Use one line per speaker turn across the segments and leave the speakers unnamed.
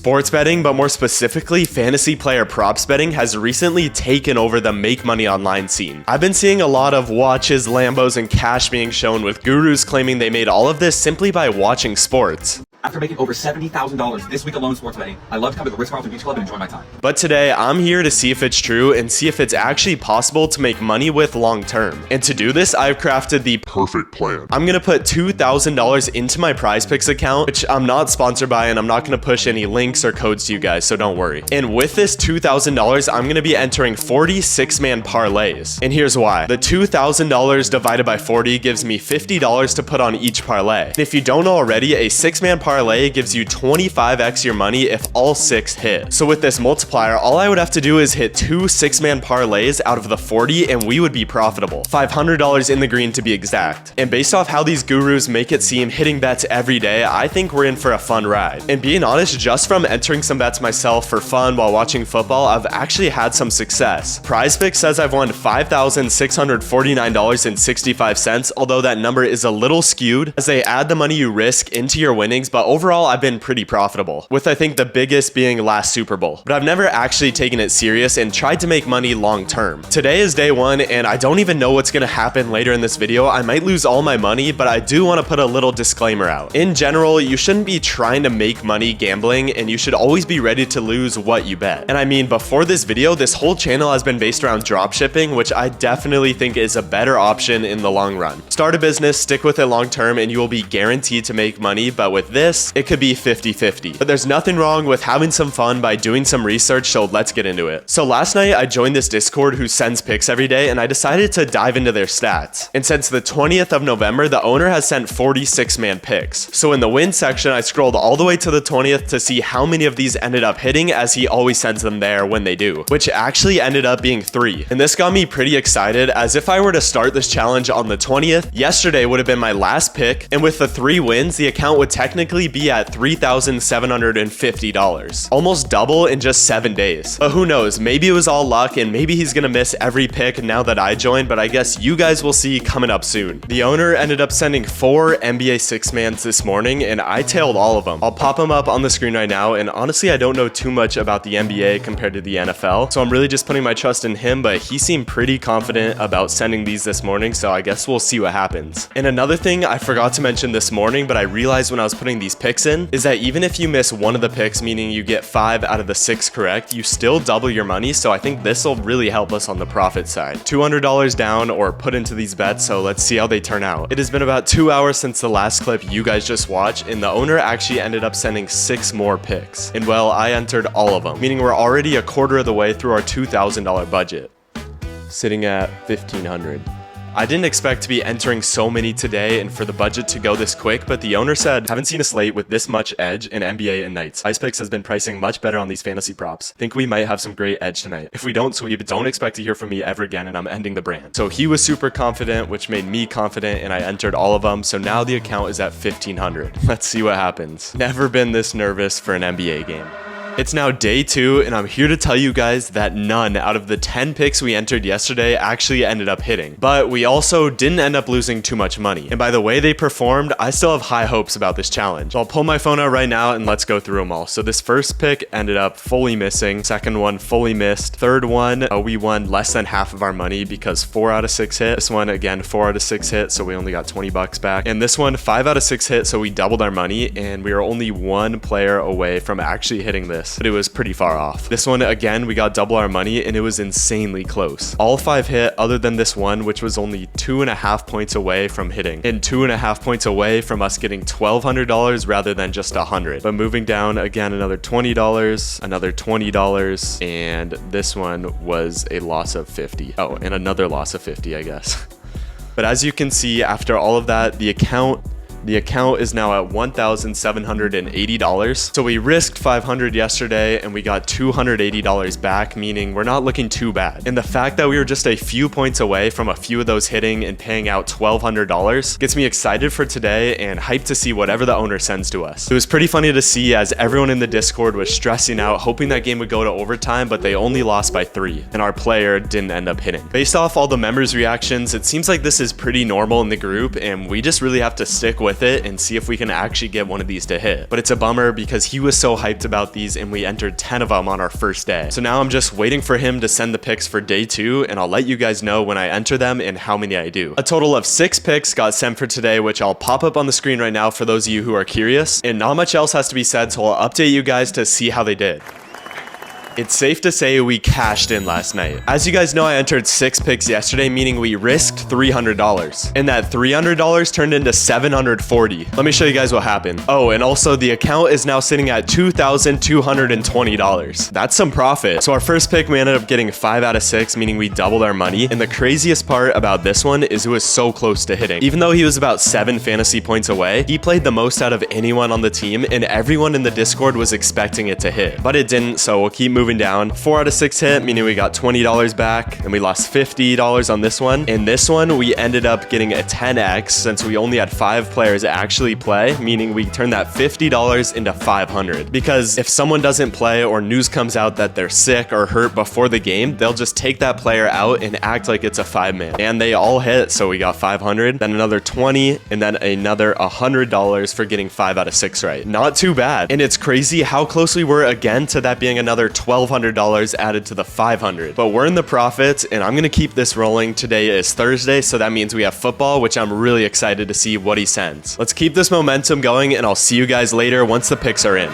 Sports betting, but more specifically, fantasy player props betting has recently taken over the make money online scene. I've been seeing a lot of watches, Lambos, and cash being shown with gurus claiming they made all of this simply by watching sports.
After making over $70,000 this week alone in sports betting, I love to come to the Ritz-Carlton Beach Club and enjoy my time.
But today, I'm here to see if it's true and see if it's actually possible to make money with long term. And to do this, I've crafted the perfect plan. I'm gonna put $2,000 into my PrizePicks account, which I'm not sponsored by, and I'm not gonna push any links or codes to you guys, so don't worry. And with this $2,000, I'm gonna be entering 40 six-man parlays. And here's why. The $2,000 divided by 40 gives me $50 to put on each parlay. And if you don't know already, a six-man parlay gives you 25x your money if all 6 hit. So with this multiplier, all I would have to do is hit 2 six-man parlays out of the 40 and we would be profitable. $500 in the green to be exact. And based off how these gurus make it seem, hitting bets every day, I think we're in for a fun ride. And being honest, just from entering some bets myself for fun while watching football, I've actually had some success. PrizePicks says I've won $5,649.65, although that number is a little skewed as they add the money you risk into your winnings, but overall, I've been pretty profitable, with I think the biggest being last Super Bowl. But I've never actually taken it serious and tried to make money long term. Today is day 1, and I don't even know what's gonna happen later in this video. I might lose all my money, but I do want to put a little disclaimer out. In general, you shouldn't be trying to make money gambling, and you should always be ready to lose what you bet. And I mean, before this video, this whole channel has been based around dropshipping, which I definitely think is a better option in the long run. Start a business, stick with it long term, and you will be guaranteed to make money, but with this, it could be 50-50. But there's nothing wrong with having some fun by doing some research, so let's get into it. So last night, I joined this Discord who sends picks every day, and I decided to dive into their stats. And since the 20th of November, the owner has sent 46-man picks. So in the win section, I scrolled all the way to the 20th to see how many of these ended up hitting, as he always sends them there when they do, which actually ended up being 3. And this got me pretty excited, as if I were to start this challenge on the 20th, yesterday would have been my last pick, and with the 3 wins, the account would technically be at $3,750, almost double in just 7 days. But who knows, maybe it was all luck and maybe he's gonna miss every pick now that I joined, but I guess you guys will see coming up soon. The owner ended up sending 4 NBA 6-mans this morning and I tailed all of them. I'll pop them up on the screen right now, and honestly I don't know too much about the NBA compared to the NFL, so I'm really just putting my trust in him, but he seemed pretty confident about sending these this morning, so I guess we'll see what happens. And another thing I forgot to mention this morning, but I realized when I was putting these picks in, is that even if you miss one of the picks, meaning you get 5 out of the 6 correct, you still double your money, so I think this will really help us on the profit side. $200 down or put into these bets, so let's see how they turn out. It has been about 2 hours since the last clip you guys just watched, and the owner actually ended up sending 6 more picks. And well, I entered all of them, meaning we're already a quarter of the way through our $2,000 budget, sitting at $1,500. I didn't expect to be entering so many today and for the budget to go this quick, but the owner said, haven't seen a slate with this much edge in NBA and nights. PrizePicks has been pricing much better on these fantasy props. Think we might have some great edge tonight. If we don't sweep, don't expect to hear from me ever again, and I'm ending the brand. So he was super confident, which made me confident, and I entered all of them. So now the account is at $1,500. Let's see what happens. Never been this nervous for an NBA game. It's now day 2, and I'm here to tell you guys that none out of the 10 picks we entered yesterday actually ended up hitting. But we also didn't end up losing too much money. And by the way they performed, I still have high hopes about this challenge. I'll pull my phone out right now and let's go through them all. So this first pick ended up fully missing. Second one, fully missed. Third one, we won less than half of our money because 4 out of 6 hit. This one, again, 4 out of 6 hit, so we only got 20 bucks back. And this one, 5 out of 6 hit, so we doubled our money, and we were only 1 player away from actually hitting this. But it was pretty far off. This one, again, we got double our money, and it was insanely close. All 5 hit other than this one, which was only 2.5 points away from hitting, and 2.5 points away from us getting $1,200 rather than just $100. But moving down, again, another $20, another $20, and this one was a loss of 50. Oh, and another loss of 50, I guess. But as you can see, after all of that, the account is now at $1,780. So we risked $500 yesterday and we got $280 back, meaning we're not looking too bad. And the fact that we were just a few points away from a few of those hitting and paying out $1,200 gets me excited for today and hyped to see whatever the owner sends to us. It was pretty funny to see as everyone in the Discord was stressing out, hoping that game would go to overtime, but they only lost by 3 and our player didn't end up hitting. Based off all the members' reactions, it seems like this is pretty normal in the group and we just really have to stick with with it and see if we can actually get one of these to hit. But it's a bummer because he was so hyped about these and we entered 10 of them on our first day. So now I'm just waiting for him to send the picks for day 2, and I'll let you guys know when I enter them and how many I do. A total of 6 picks got sent for today, which I'll pop up on the screen right now for those of you who are curious. And not much else has to be said, so I'll update you guys to see how they did. It's safe to say we cashed in last night. As you guys know, I entered 6 picks yesterday, meaning we risked $300. And that $300 turned into $740. Let me show you guys what happened. Oh, and also the account is now sitting at $2,220. That's some profit. So our first pick, we ended up getting 5 out of 6, meaning we doubled our money. And the craziest part about this one is it was so close to hitting. Even though he was about 7 fantasy points away, he played the most out of anyone on the team, and everyone in the Discord was expecting it to hit. But it didn't, so we'll keep moving down. 4 out of 6 hit, meaning we got $20 back, and we lost $50 on this one. In this one, we ended up getting a 10x since we only had 5 players actually play, meaning we turned that $50 into $500. Because if someone doesn't play or news comes out that they're sick or hurt before the game, they'll just take that player out and act like it's a 5-man. And they all hit, so we got 500, then another 20, and then another $100 for getting 5 out of 6 right. Not too bad. And it's crazy how close we were again to that being another $1,200 added to the 500. But we're in the profits, and I'm gonna keep this rolling. Today is Thursday, so that means we have football, which I'm really excited to see what he sends. Let's keep this momentum going, and I'll see you guys later once the picks are in.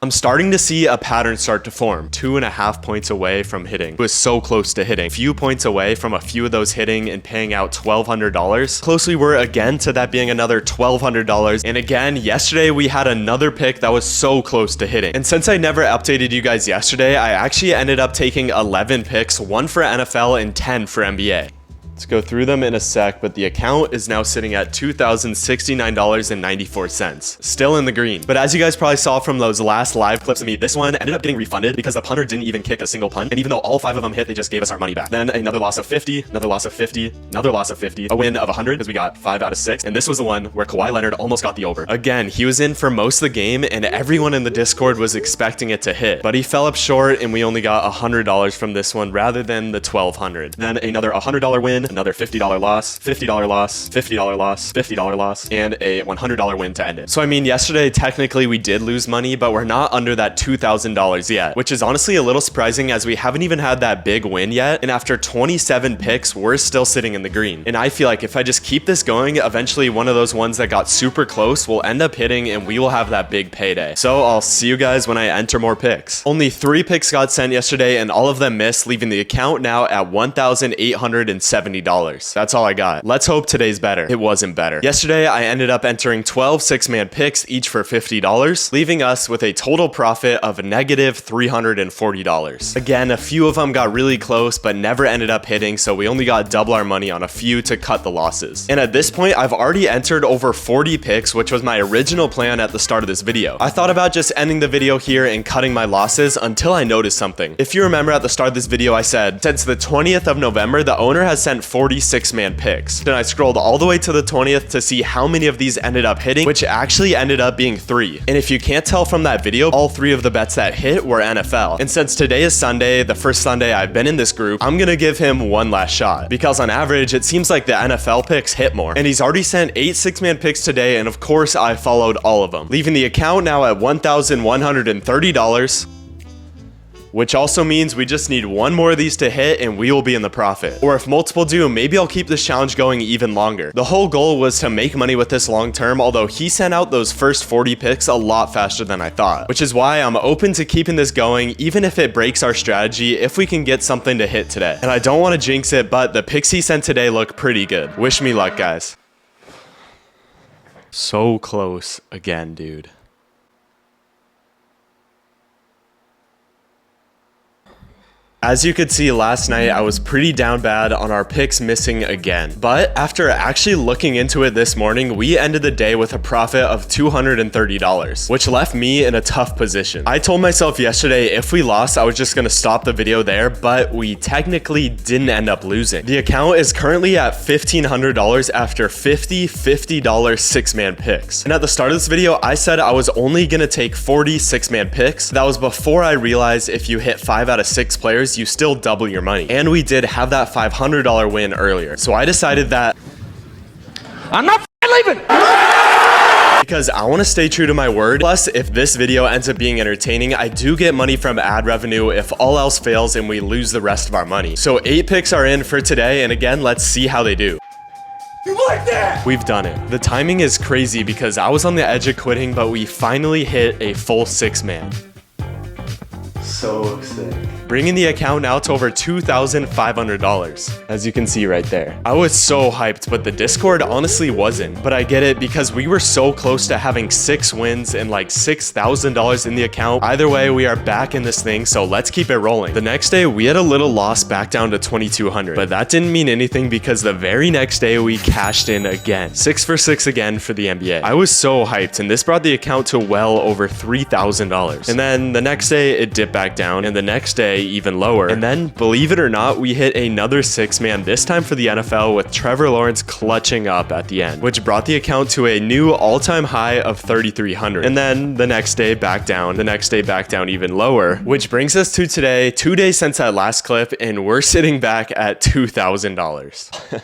I'm starting to see a pattern start to form. 2.5 points away from hitting. It was so close to hitting. Few points away from a few of those hitting and paying out $1,200. Close we were again to that being another $1,200. And again, yesterday we had another pick that was so close to hitting. And since I never updated you guys yesterday, I actually ended up taking 11 picks, 1 for NFL and 10 for NBA. Let's go through them in a sec, but the account is now sitting at $2,069.94. Still in the green. But as you guys probably saw from those last live clips of me, this one ended up getting refunded because the punter didn't even kick a single punt. And even though all 5 of them hit, they just gave us our money back. Then another loss of 50, another loss of 50, another loss of 50, a win of 100 because we got 5 out of 6. And this was the one where Kawhi Leonard almost got the over. Again, he was in for most of the game and everyone in the Discord was expecting it to hit. But he fell up short and we only got $100 from this one rather than the $1,200. Then another $100 win, another $50 loss, $50 loss, $50 loss, $50 loss, and a $100 win to end it. So I mean, yesterday technically we did lose money, but we're not under that $2,000 yet, which is honestly a little surprising as we haven't even had that big win yet. And after 27 picks, we're still sitting in the green. And I feel like if I just keep this going, eventually one of those ones that got super close will end up hitting and we will have that big payday. So I'll see you guys when I enter more picks. Only 3 picks got sent yesterday and all of them missed, leaving the account now at $1,870. That's all I got. Let's hope today's better. It wasn't better. Yesterday, I ended up entering 12 6-man picks, each for $50, leaving us with a total profit of negative $340. Again, a few of them got really close, but never ended up hitting, so we only got double our money on a few to cut the losses. And at this point, I've already entered over 40 picks, which was my original plan at the start of this video. I thought about just ending the video here and cutting my losses until I noticed something. If you remember at the start of this video, I said, since the 20th of November, the owner has sent 40 6-man picks. Then I scrolled all the way to the 20th to see how many of these ended up hitting, which actually ended up being 3. And if you can't tell from that video, all 3 of the bets that hit were NFL. And since today is Sunday, the first Sunday I've been in this group, I'm gonna give him one last shot. Because on average, it seems like the NFL picks hit more. And he's already sent 8 6-man picks today, and of course I followed all of them, leaving the account now at $1,130. Which also means we just need one more of these to hit and we will be in the profit. Or if multiple do, maybe I'll keep this challenge going even longer. The whole goal was to make money with this long term, although he sent out those first 40 picks a lot faster than I thought. Which is why I'm open to keeping this going, even if it breaks our strategy, if we can get something to hit today. And I don't want to jinx it, but the picks he sent today look pretty good. Wish me luck, guys. So close again, dude. As you could see last night, I was pretty down bad on our picks missing again. But after actually looking into it this morning, we ended the day with a profit of $230, which left me in a tough position. I told myself yesterday if we lost, I was just gonna stop the video there, but we technically didn't end up losing. The account is currently at $1,500 after 50 $50 six-man picks. And at the start of this video, I said I was only gonna take 40 six-man picks. That was before I realized if you hit 5 out of 6 players, you still double your money. And we did have that $500 win earlier. So I decided that
I'm not leaving.
because I want to stay true to my word. Plus, if this video ends up being entertaining, I do get money from ad revenue if all else fails and we lose the rest of our money. So 8 picks are in for today. And again, let's see how they do.
You like that?
We've done it. The timing is crazy because I was on the edge of quitting, but we finally hit a full 6-man. So sick. Bringing the account now to over $2,500, as you can see right there. I was so hyped, but the Discord honestly wasn't. But I get it because we were so close to having 6 wins and like $6,000 in the account. Either way, we are back in this thing, so let's keep it rolling. The next day, we had a little loss back down to $2,200, but that didn't mean anything because the very next day, we cashed in again. 6 for 6 again for the NBA. I was so hyped, and this brought the account to well over $3,000. And then the next day, it dipped back down, and the next day, even lower. And then, believe it or not, we hit another 6-man, this time for the NFL, with Trevor Lawrence clutching up at the end, which brought the account to a new all-time high of $3,300. And then the next day back down, the next day back down even lower, which brings us to today, 2 days since that last clip, and we're sitting back at $2,000.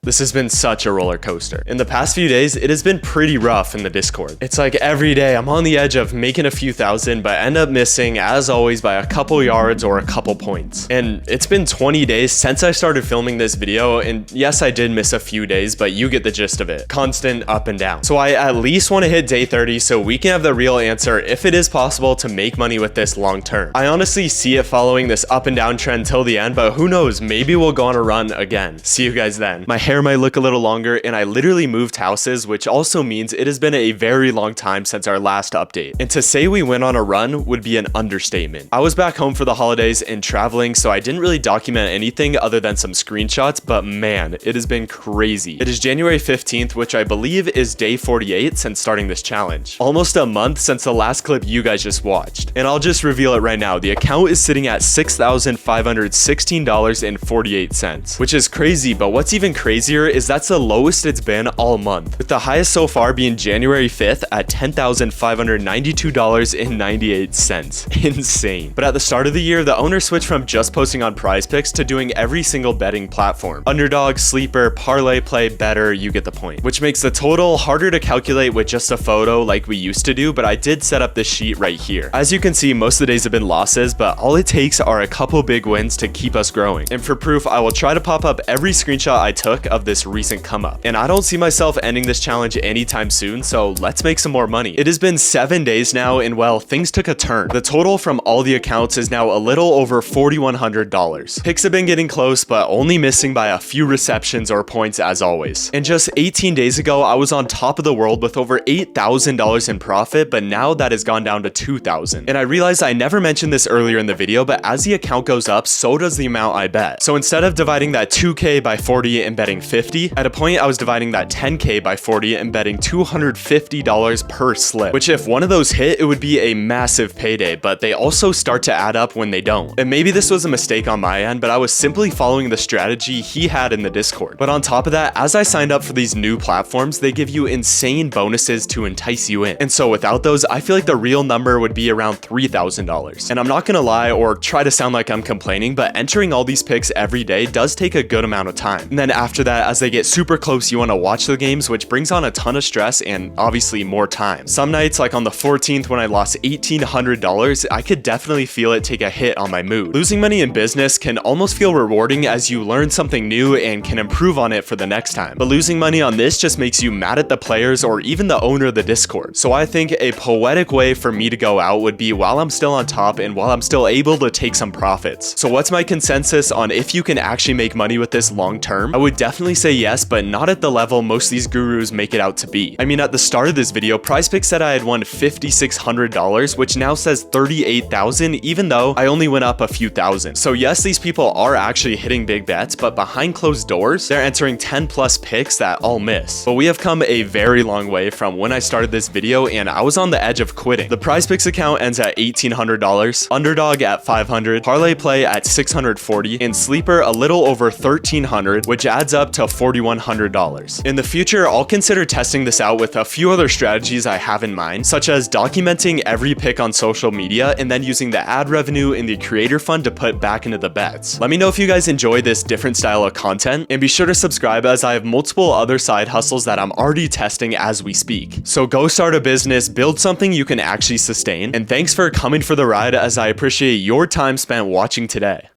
This has been such a roller coaster. In the past few days, it has been pretty rough in the Discord. It's like every day I'm on the edge of making a few thousand, but end up missing, as always, by a couple yards or a couple points. And it's been 20 days since I started filming this video, and yes, I did miss a few days, but you get the gist of it. Constant up and down. So I at least want to hit day 30 so we can have the real answer if it is possible to make money with this long term. I honestly see it following this up and down trend till the end, but who knows, maybe we'll go on a run again. See you guys then. My hair might look a little longer, and I literally moved houses, which also means it has been a very long time since our last update. And to say we went on a run would be an understatement. I was back home for the holidays and traveling, so I didn't really document anything other than some screenshots, but man, it has been crazy. It is January 15th, which I believe is day 48 since starting this challenge. Almost a month since the last clip you guys just watched. And I'll just reveal it right now. The account is sitting at $6,516.48, which is crazy, but what's even crazier is that's the lowest it's been all month, with the highest so far being January 5th at $10,592.98. Insane. But at the start of the year, the owner switched from just posting on PrizePicks to doing every single betting platform. Underdog, Sleeper, Parlay Play, Betr, you get the point. Which makes the total harder to calculate with just a photo like we used to do, but I did set up this sheet right here. As you can see, most of the days have been losses, but all it takes are a couple big wins to keep us growing. And for proof, I will try to pop up every screenshot I took of this recent come up. And I don't see myself ending this challenge anytime soon, so let's make some more money. It has been 7 days now, and well, things took a turn. The total from all the accounts is now a little over $4,100. Picks have been getting close, but only missing by a few receptions or points as always. And just 18 days ago, I was on top of the world with over $8,000 in profit, but now that has gone down to $2,000. And I realized I never mentioned this earlier in the video, but as the account goes up, so does the amount I bet. So instead of dividing that 2K by 40 and betting 50, at a point I was dividing that 10K by 40 and betting $250 per slip, which if one of those hit, it would be a massive payday, but they also start to add up when they don't. And maybe this was a mistake on my end, but I was simply following the strategy he had in the Discord. But on top of that, as I signed up for these new platforms, they give you insane bonuses to entice you in. And so without those, I feel like the real number would be around $3,000. And I'm not gonna lie or try to sound like I'm complaining, but entering all these picks every day does take a good amount of time. And then after that, as they get super close, you want to watch the games, which brings on a ton of stress and obviously more time. Some nights, like on the 14th when I lost $1,800, I could definitely feel it take a hit on my mood. Losing money in business can almost feel rewarding as you learn something new and can improve on it for the next time. But losing money on this just makes you mad at the players or even the owner of the Discord. So I think a poetic way for me to go out would be while I'm still on top and while I'm still able to take some profits. So what's my consensus on if you can actually make money with this long term? I would definitely definitely say yes, but not at the level most of these gurus make it out to be. I mean, at the start of this video, PrizePicks said I had won $5,600, which now says $38,000, even though I only went up a few thousand. So yes, these people are actually hitting big bets, but behind closed doors, they're entering 10 plus picks that all miss. But we have come a very long way from when I started this video, and I was on the edge of quitting. The PrizePicks account ends at $1,800, Underdog at $500, Parlay Play at $640, and Sleeper a little over $1,300, which adds up to $4,100. In the future, I'll consider testing this out with a few other strategies I have in mind, such as documenting every pick on social media and then using the ad revenue in the creator fund to put back into the bets. Let me know if you guys enjoy this different style of content, and be sure to subscribe as I have multiple other side hustles that I'm already testing as we speak. So go start a business, build something you can actually sustain, and thanks for coming for the ride as I appreciate your time spent watching today.